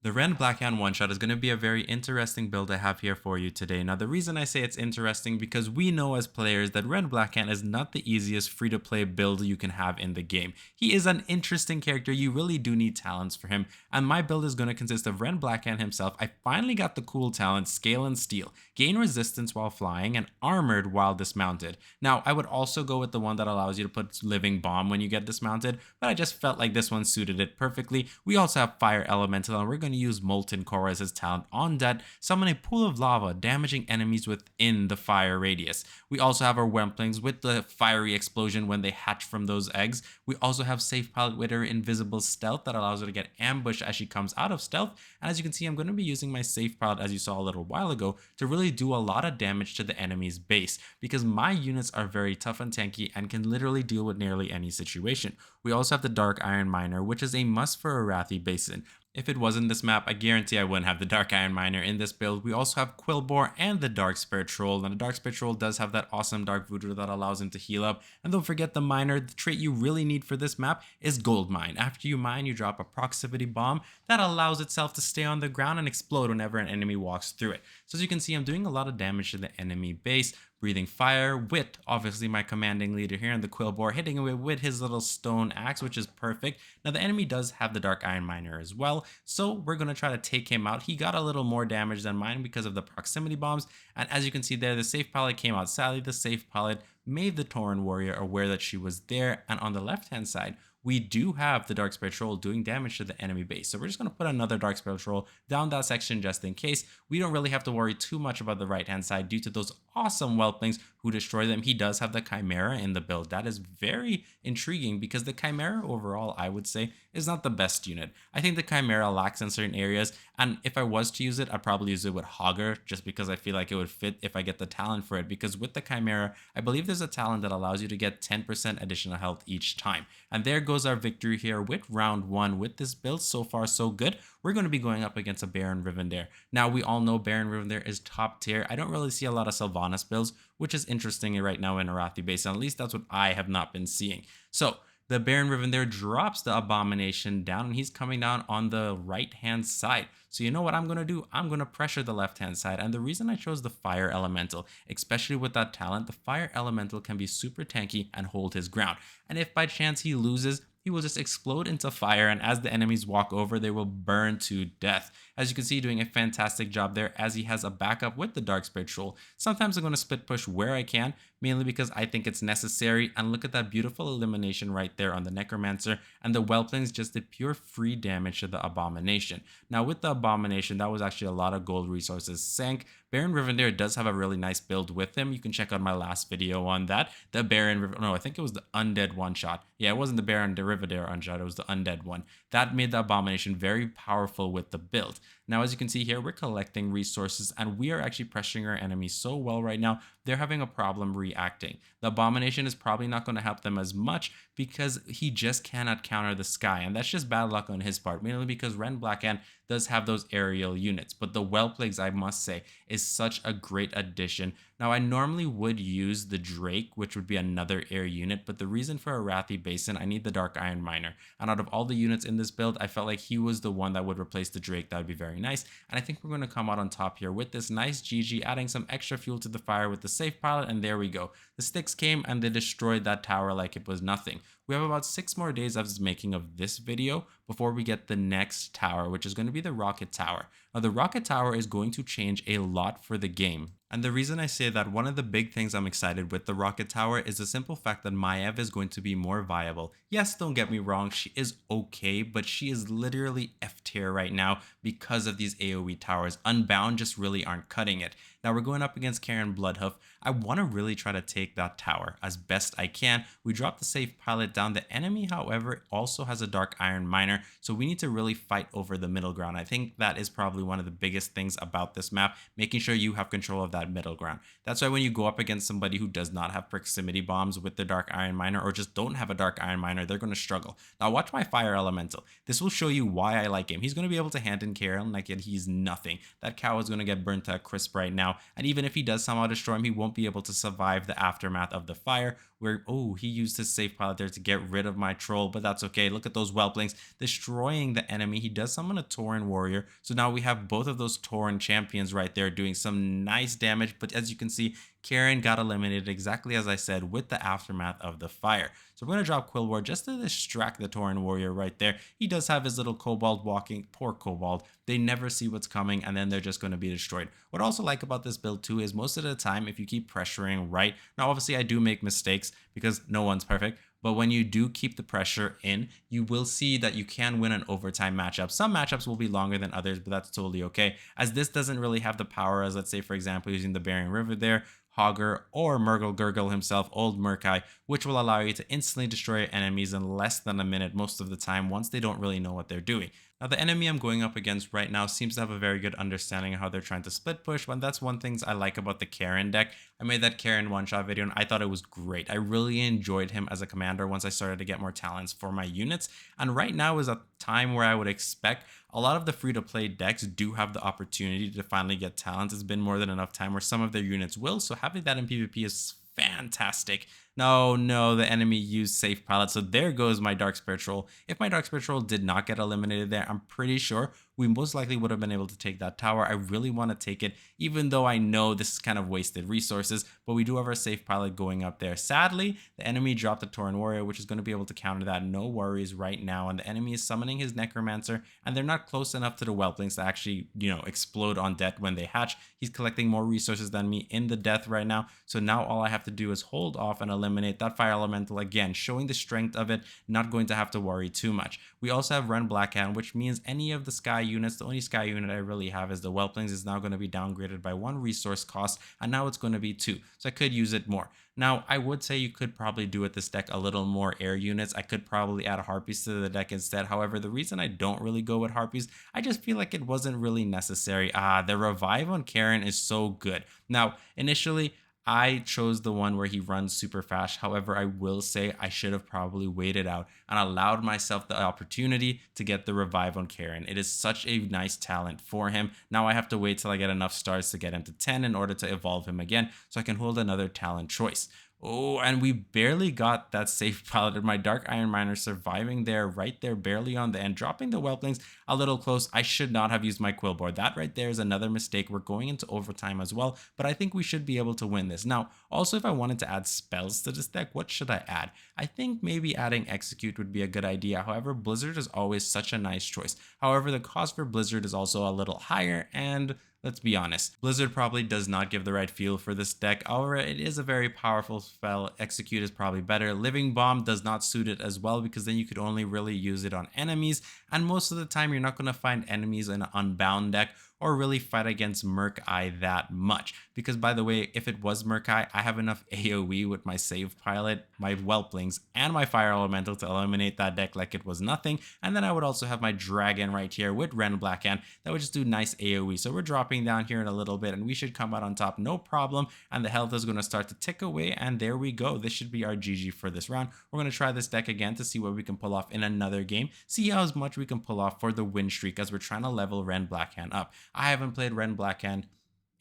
The Ren Blackhand one-shot is going to be a very interesting build I have here for you today. Now, the reason I say it's interesting because we know as players that Ren Blackhand is not the easiest free-to-play build you can have in the game. He is an interesting character. You really do need talents for him. And my build is going to consist of Ren Blackhand himself. I finally got the cool talent, Scale and Steel. Gain resistance while flying and armored while dismounted. Now, I would also go with the one that allows you to put Living Bomb when you get dismounted, but I just felt like this one suited it perfectly. We also have Fire Elemental, and we're going to use Molten Core as his talent on that, summon a pool of lava, damaging enemies within the fire radius. We also have our Wemplings with the fiery explosion when they hatch from those eggs. We also have Safe Pilot with her invisible stealth that allows her to get ambushed as she comes out of stealth. And as you can see, I'm going to be using my Safe Pilot, as you saw a little while ago, to really do a lot of damage to the enemy's base, because my units are very tough and tanky and can literally deal with nearly any situation. We also have the Dark Iron Miner, which is a must for Arathi Basin. If it wasn't this map, I guarantee I wouldn't have the Dark Iron Miner in this build. We also have Quillbore and the Dark Spirit Troll. And the Dark Spirit Troll does have that awesome Dark Voodoo that allows him to heal up. And don't forget the Miner. The trait you really need for this map is Gold Mine. After you mine, you drop a proximity bomb that allows itself to stay on the ground and explode whenever an enemy walks through it. So as you can see, I'm doing a lot of damage to the enemy base. Breathing Fire with obviously my commanding leader here in the Quillbore, hitting away with his little stone axe, which is perfect. Now the enemy does have the Dark Iron Miner as well, so we're going to try to take him out. He got a little more damage than mine because of the proximity bombs, and as you can see there, the Safe Pilot came out. Sadly, the Safe Pilot made the Tauren Warrior aware that she was there, and on the left hand side, we do have the Dark Spirit Troll doing damage to the enemy base. So we're just going to put another Dark Spirit Troll down that section just in case. We don't really have to worry too much about the right hand side due to those awesome Whelplings who destroy them. He does have the Chimera in the build. That is very intriguing because the Chimera overall, I would say, is not the best unit. I think the Chimera lacks in certain areas, and if I was to use it, I'd probably use it with Hogger just because I feel like it would fit if I get the talent for it, because with the Chimera, I believe there's a talent that allows you to get 10% additional health each time. And there goes our victory here with round one with this build. So far, so good. We're going to be going up against a Baron Rivendare. Now, we all know Baron Rivendare is top tier. I don't really see a lot of Sylvanas builds, which is interesting right now in Arathi Basin. At least that's what I have not been seeing. So the Baron Rivendare drops the Abomination down, and he's coming down on the right-hand side. So you know what I'm going to do? I'm going to pressure the left-hand side. And the reason I chose the Fire Elemental, especially with that talent, the Fire Elemental can be super tanky and hold his ground. And if by chance he loses, he will just explode into fire, and as the enemies walk over, they will burn to death. As you can see, doing a fantastic job there as he has a backup with the Dark Spirit Troll. Sometimes I'm going to split push where I can, mainly because I think it's necessary. And look at that beautiful elimination right there on the Necromancer, and the Whelplings just did pure free damage to the Abomination. Now with the Abomination, that was actually a lot of gold resources sank. Baron Rivendare does have a really nice build with him. You can check out my last video on that. The Baron, no, I think it was the Undead one-shot. Yeah, it wasn't the Baron Rivendare one-shot, it was the Undead one. That made the Abomination very powerful with the build. Now, as you can see here, we're collecting resources, and we are actually pressuring our enemies so well right now, they're having a problem reacting. The Abomination is probably not going to help them as much because he just cannot counter the sky, and that's just bad luck on his part, mainly because Ren Blackhand does have those aerial units. But the Whelplings, I must say, is such a great addition. Now, I normally would use the Drake, which would be another air unit, but the reason for Arathi Basin, I need the Dark Iron Miner. And out of all the units in this build, I felt like he was the one that would replace the Drake. That would be very nice. And I think we're going to come out on top here with this nice GG, adding some extra fuel to the fire with the Safe Pilot, and there we go. The sticks came and they destroyed that tower like it was nothing. We have about 6 more days of the making of this video before we get the next tower, which is going to be the Rocket Tower. Now, the Rocket Tower is going to change a lot for the game. And the reason I say that, one of the big things I'm excited with the Rocket Tower is the simple fact that Maiev is going to be more viable. Yes, don't get me wrong, she is okay, but she is literally F tier right now because of these AoE towers. Unbound just really aren't cutting it. Now we're going up against Cairne Bloodhoof. I want to really try to take that tower as best I can. We drop the Safe Pilot down. The enemy, however, also has a Dark Iron Miner, so we need to really fight over the middle ground. I think that is probably one of the biggest things about this map, making sure you have control of that middle ground. That's why when you go up against somebody who does not have proximity bombs with the Dark Iron Miner, or just don't have a Dark Iron Miner, they're going to struggle. Now watch my Fire Elemental. This will show you why I like him. He's going to be able to hand in Cairne like he's nothing. That cow is going to get burnt to a crisp right now. now. And even if he does somehow destroy him, he won't be able to survive the aftermath of the fire. Where, oh, he used his safe pilot there to get rid of my troll, but that's okay. Look at those whelplings destroying the enemy. He does summon a Tauren warrior. So now we have both of those Tauren champions right there doing some nice damage. But as you can see, Cairne got eliminated exactly as I said with the aftermath of the fire. So we're going to drop Quillward just to distract the Tauren warrior right there. He does have his little kobold walking. Poor kobold. They never see what's coming and then they're just going to be destroyed. What I also like about this build too is most of the time if you keep pressuring right. Now obviously I do make mistakes because no one's perfect. But when you do keep the pressure in, you will see that you can win an overtime matchup. Some matchups will be longer than others, but that's totally okay. As this doesn't really have the power as, let's say, for example, using the Baron Rivendare, Hogger, or Murgle Gurgle himself, Old Murkai, which will allow you to instantly destroy enemies in less than a minute most of the time once they don't really know what they're doing. Now, the enemy I'm going up against right now seems to have a very good understanding of how they're trying to split push, but that's one thing I like about the Cairne deck. I made that Cairne one-shot video and I thought it was great. I really enjoyed him as a commander once I started to get more talents for my units, and right now is a time where I would expect a lot of the free-to-play decks do have the opportunity to finally get talents. It's been more than enough time where some of their units will, so having that in PvP is fantastic. No, the enemy used safe pilot, so there goes my Dark Spirit Troll. If my Dark Spirit Troll did not get eliminated there, I'm pretty sure we most likely would have been able to take that tower. I really want to take it, even though I know this is kind of wasted resources, but we do have our safe pilot going up there. Sadly, the enemy dropped the Tauren Warrior, which is going to be able to counter that. No worries right now, and the enemy is summoning his Necromancer, and they're not close enough to the Whelplings to actually, explode on death when they hatch. He's collecting more resources than me in the death right now, so now all I have to do is hold off and eliminate that Fire Elemental again, showing the strength of it, not going to have to worry too much. We also have Ren Blackhand, which means any of the Sky units, the only Sky unit I really have is the Whelplings, is now going to be downgraded by 1 resource cost, and now it's going to be 2, so I could use it more. Now, I would say you could probably do with this deck a little more air units. I could probably add Harpies to the deck instead. However, the reason I don't really go with Harpies, I just feel like it wasn't really necessary. The revive on Cairne is so good. Now, initially, I chose the one where he runs super fast. However, I will say I should have probably waited out and allowed myself the opportunity to get the revive on Cairne. It is such a nice talent for him. Now I have to wait till I get enough stars to get him to 10 in order to evolve him again so I can hold another talent choice. Oh, and we barely got that safe pilot. My Dark Iron Miner surviving there, right there, barely on the end, dropping the Whelplings a little close. I should not have used my Quillboard. That right there is another mistake. We're going into overtime as well, but I think we should be able to win this. Now, also, if I wanted to add spells to this deck, what should I add? I think maybe adding Execute would be a good idea. However, Blizzard is always such a nice choice. However, the cost for Blizzard is also a little higher, and let's be honest, Blizzard probably does not give the right feel for this deck. However, it is a very powerful spell. Execute is probably better. Living Bomb does not suit it as well because then you could only really use it on enemies. And most of the time, you're not going to find enemies in an Unbound deck or really fight against Murk-Eye that much. Because by the way, if it was Murk-Eye, I have enough AoE with my Save Pilot, my Whelplings, and my Fire Elemental to eliminate that deck like it was nothing. And then I would also have my Dragon right here with Ren Blackhand that would just do nice AoE. So we're dropping down here in a little bit and we should come out on top no problem. And the health is going to start to tick away, and there we go. This should be our GG for this round. We're going to try this deck again to see what we can pull off in another game. See how much we can pull off for the win streak as we're trying to level Ren Blackhand up. I haven't played Ren Blackhand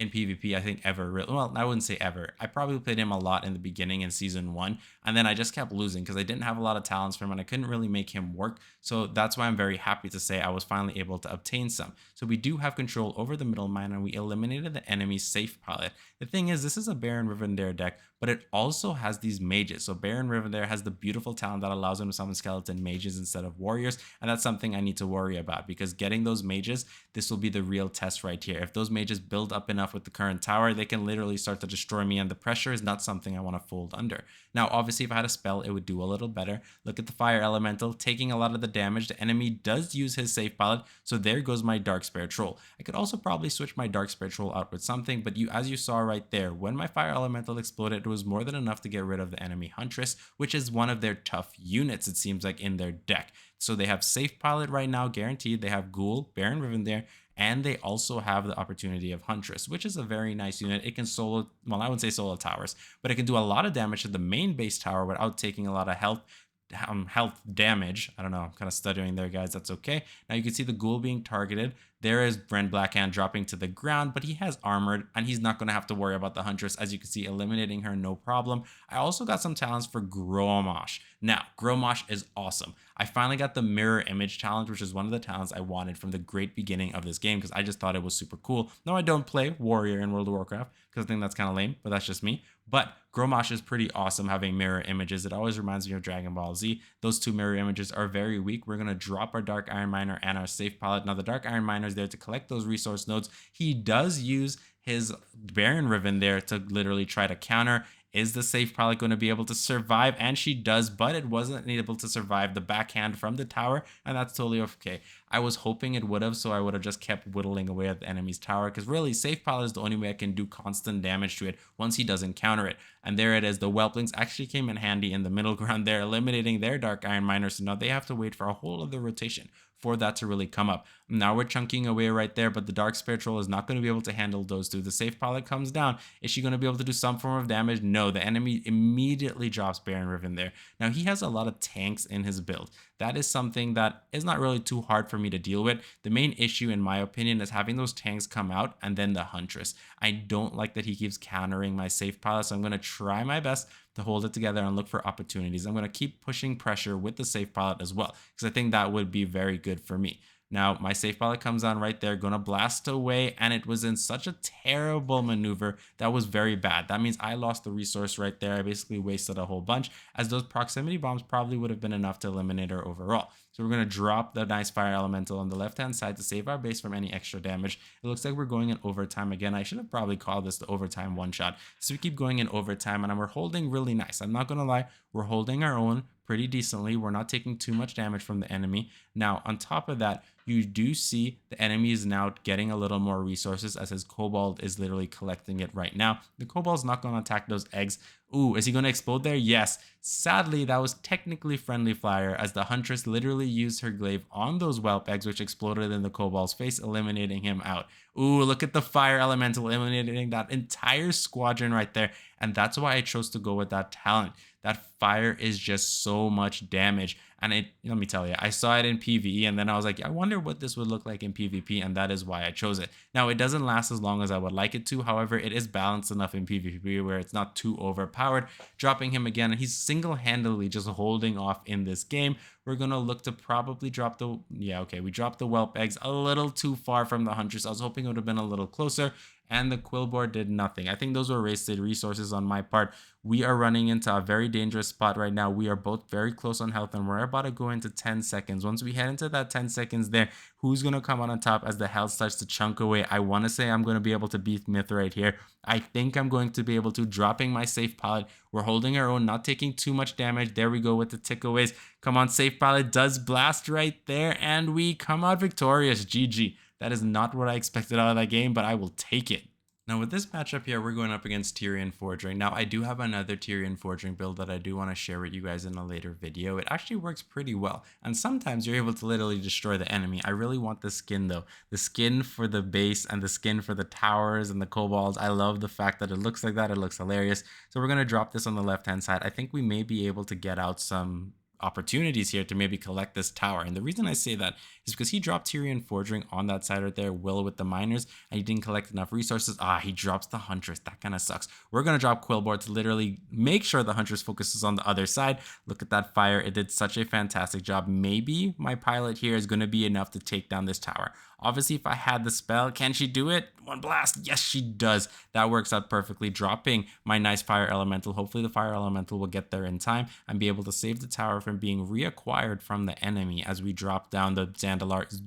in PvP, I think, ever. Well, I wouldn't say ever. I probably played him a lot in the beginning in Season 1, and then I just kept losing because I didn't have a lot of talents for him, and I couldn't really make him work. So that's why I'm very happy to say I was finally able to obtain some. So we do have control over the middle mine, and we eliminated the enemy's safe pilot. The thing is, this is a Baron Rivendare deck, but it also has these mages. So Baron Rivendare has the beautiful talent that allows him to summon skeleton mages instead of warriors, and that's something I need to worry about because getting those mages, this will be the real test right here. If those mages build up enough with the current tower, they can literally start to destroy me, and the pressure is not something I want to fold under. Now, obviously, if I had a spell, it would do a little better. Look at the Fire Elemental taking a lot of the damage. The enemy does use his safe pilot, so there goes my Dark Spirit Troll. I could also probably switch my Dark Spirit Troll out with something, but as you saw right there, when my Fire Elemental exploded, it was more than enough to get rid of the enemy Huntress, which is one of their tough units, it seems like, in their deck. So they have safe pilot right now, guaranteed. They have Ghoul, Baron Rivendare, and they also have the opportunity of Huntress, which is a very nice unit. It can solo, well, I wouldn't say solo towers, but it can do a lot of damage to the main base tower without taking a lot of health damage. I don't know, I'm kind of stuttering there, guys. That's okay. Now you can see the Ghoul being targeted. There is Ren Blackhand dropping to the ground, but he has armored and he's not going to have to worry about the Huntress. As you can see, eliminating her, no problem. I also got some talents for Grommash. Now, Grommash is awesome. I finally got the mirror image challenge, which is one of the talents I wanted from the great beginning of this game because I just thought it was super cool. No, I don't play warrior in World of Warcraft because I think that's kind of lame, but that's just me. But Grommash is pretty awesome having mirror images. It always reminds me of Dragon Ball Z. Those two mirror images are very weak. We're going to drop our Dark Iron Miner and our Safe Pilot. Now, the Dark Iron Miner is there to collect those resource nodes. He does use his Baron Rivendare to literally try to counter. Is the Safe Pilot going to be able to survive? And she does, but it wasn't able to survive the backhand from the tower, and that's totally okay. I was hoping it would have, so I would have just kept whittling away at the enemy's tower, because really, Safe Pilot is the only way I can do constant damage to it once he doesn't counter it. And there it is. The Whelplings actually came in handy in the middle ground there, eliminating their Dark Iron Miners, so now they have to wait for a whole other rotation for that to really come up. Now we're chunking away right there, but the Dark Spirit Troll is not going to be able to handle those two. The Safe Pilot comes down. Is she going to be able to do some form of damage? No, the enemy immediately drops Baron Rivendare. Now he has a lot of tanks in his build. That is something that is not really too hard for me to deal with. The main issue, in my opinion, is having those tanks come out and then the Huntress. I don't like that he keeps countering my Safe Pilot, so I'm going to try my best to hold it together and look for opportunities. I'm going to keep pushing pressure with the Safe Pilot as well, because I think that would be very good for me. Now, my Safe Pilot comes on right there, going to blast away, and it was in such a terrible maneuver that was very bad. That means I lost the resource right there. I basically wasted a whole bunch, as those proximity bombs probably would have been enough to eliminate her overall. So we're going to drop the nice Fire Elemental on the left-hand side to save our base from any extra damage. It looks like we're going in overtime again. I should have probably called this the overtime one-shot. So we keep going in overtime, and we're holding really nice. I'm not going to lie, we're holding our own pretty decently. We're not taking too much damage from the enemy. Now, on top of that, you do see the enemy is now getting a little more resources as his Kobold is literally collecting it right now. The Kobold's not going to attack those eggs. Ooh, is he going to explode there? Yes. Sadly, that was technically friendly fire as the Huntress literally used her glaive on those whelp eggs, which exploded in the Kobold's face, eliminating him out. Ooh, look at the Fire Elemental eliminating that entire squadron right there. And that's why I chose to go with that talent. That fire is just so much damage. And let me tell you, I saw it in PvE and then I was like, I wonder what this would look like in PvP, and that is why I chose it. Now, it doesn't last as long as I would like it to. However, it is balanced enough in PvP where it's not too overpowered. Dropping him again, and he's single-handedly just holding off in this game. We're going to look to probably drop the... Yeah, okay, we dropped the whelp eggs a little too far from the Huntress. I was hoping it would have been a little closer, and the Quillboar did nothing. I think those were wasted resources on my part. We are running into a very dangerous spot right now. We are both very close on health, and we're about to go into 10 seconds. Once we head into that 10 seconds there, who's going to come on top as the health starts to chunk away? I want to say I'm going to be able to beat Myth right here. I think I'm going to be able to, dropping my Safe Pilot. We're holding our own, not taking too much damage. There we go with the takeaways. Come on, Safe Pilot does blast right there, and we come out victorious. GG. That is not what I expected out of that game, but I will take it. Now with this matchup here, we're going up against Tirion Fordring. Now I do have another Tirion Fordring build that I do want to share with you guys in a later video. It actually works pretty well, and sometimes you're able to literally destroy the enemy. I really want the skin though. The skin for the base and the skin for the towers and the kobolds. I love the fact that it looks like that. It looks hilarious. So we're going to drop this on the left hand side. I think we may be able to get out some opportunities here to maybe collect this tower. And the reason I say that is because he dropped Tirion Fordring on that side right there, Will with the miners, and he didn't collect enough resources. He drops the Huntress. That kind of sucks. We're going to drop Quillboar to literally make sure the Huntress focuses on the other side. Look at that fire. It did such a fantastic job. Maybe my pilot here is going to be enough to take down this tower. Obviously, if I had the spell, can she do it? One blast. Yes, she does. That works out perfectly. Dropping my nice Fire Elemental. Hopefully, the Fire Elemental will get there in time and be able to save the tower from being reacquired from the enemy as we drop down the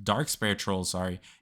Dark Spirit Troll,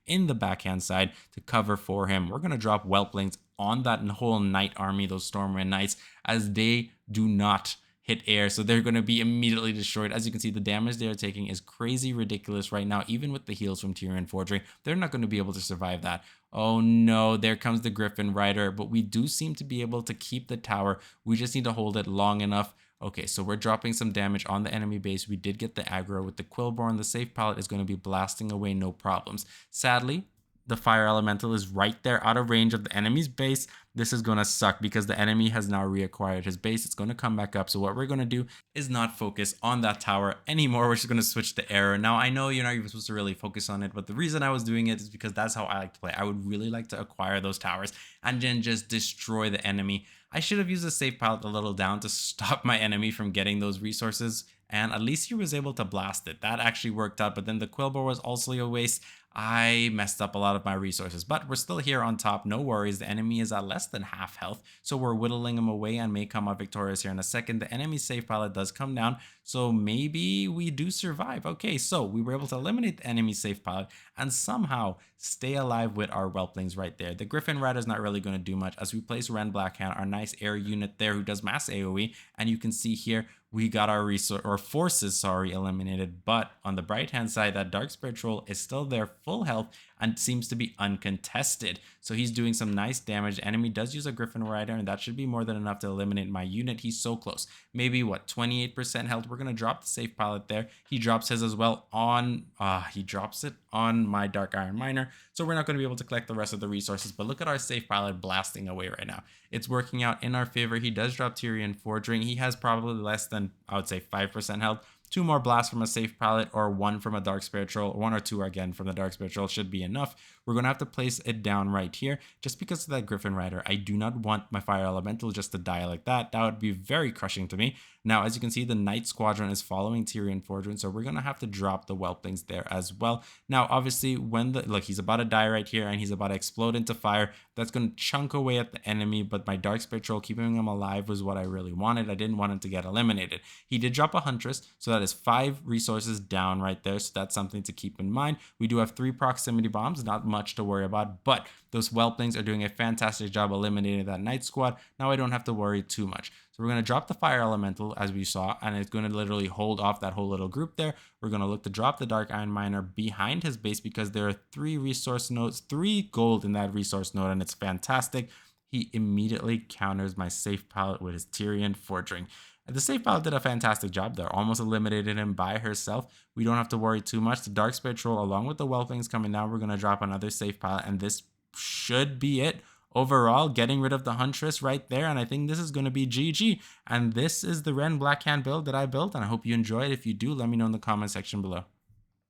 in the backhand side to cover for him. We're going to drop Whelplings on that whole Knight army, those Stormwind Knights, as they do not hit air, so they're going to be immediately destroyed. As you can see, the damage they are taking is crazy ridiculous right now. Even with the heals from Tirion Fordring, they're not going to be able to survive that. Oh no, there comes the Griffin Rider, but we do seem to be able to keep the tower. We just need to hold it long enough. Okay, so we're dropping some damage on the enemy base. We did get the aggro with the Quillborn. The Safe Pilot is going to be blasting away, no problems. Sadly, the fire elemental is right there out of range of the enemy's base, this is going to suck because the enemy has now reacquired his base. It's going to come back up. So what we're going to do is not focus on that tower anymore. We're just going to switch to error. Now, I know you're not even supposed to really focus on it, but the reason I was doing it is because that's how I like to play. I would really like to acquire those towers and then just destroy the enemy. I should have used the save pilot a little down to stop my enemy from getting those resources, and at least he was able to blast it. That actually worked out, but then the Quillbore was also a waste. I messed up a lot of my resources, but we're still here on top. No worries. The enemy is at less than half health, so we're whittling him away and may come out victorious here in a second. The enemy save pilot does come down, so maybe we do survive. Okay, so we were able to eliminate the enemy save pilot and somehow stay alive with our whelplings right there. The Griffin Rider is not really going to do much as we place Rend Blackhand, our nice air unit there who does mass AoE, and you can see here we got our forces eliminated, but on the right hand side that Dark Spirit Troll is still there full health and seems to be uncontested, so he's doing some nice damage. The enemy does use a Griffin Rider, and that should be more than enough to eliminate my unit. He's so close, maybe what, 28% health. We're gonna drop the safe pilot there. He drops his as well on he drops it on my Dark Iron Miner, so we're not going to be able to collect the rest of the resources. But look at our safe pilot blasting away right now. It's working out in our favor. He does drop Tirion Fordring. He has probably less than, I would say, 5% health. 2 more blasts from a safe pilot or 1 from a Dark Spirit Troll, 1 or 2 again from the Dark Spirit Troll should be enough. We're going to have to place it down right here just because of that Griffin Rider. I do not want my Fire Elemental just to die like that. That would be very crushing to me. Now, as you can see, the Knight Squadron is following Tirion Fordring, so we're going to have to drop the Whelplings there as well. Now, obviously, when look, he's about to die right here, and he's about to explode into fire. That's going to chunk away at the enemy, but my Dark Spirit Troll, keeping him alive was what I really wanted. I didn't want him to get eliminated. He did drop a Huntress, so that is 5 resources down right there, so that's something to keep in mind. We do have 3 proximity bombs, not much to worry about, but those Whelplings are doing a fantastic job eliminating that Knight Squad. Now I don't have to worry too much. So we're going to drop the Fire Elemental as we saw, and it's going to literally hold off that whole little group there. We're going to look to drop the Dark Iron Miner behind his base because there are 3 resource nodes, 3 gold in that resource node, and it's fantastic. He immediately counters my safe pilot with his Tirion Fordring. The safe pilot did a fantastic job there, almost eliminated him by herself. We don't have to worry too much. The Dark Spirit Troll, along with the Whelplings coming down, we're going to drop another safe pilot, and this should be it. Overall, getting rid of the Huntress right there, and I think this is going to be GG. And this is the Ren Blackhand build that I built, and I hope you enjoy it. If you do, let me know in the comment section below.